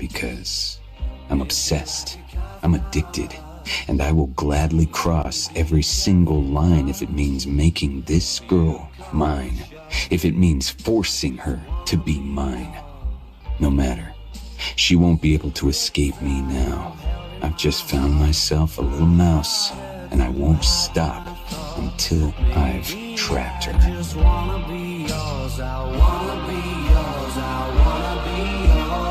because I'm obsessed, I'm addicted, and I will gladly cross every single line if it means making this girl mine, if it means forcing her to be mine. No matter. She won't be able to escape me now. I've just found myself a little mouse, and I won't stop until I've trapped her. I just wanna be yours, I wanna be yours, I wanna be yours.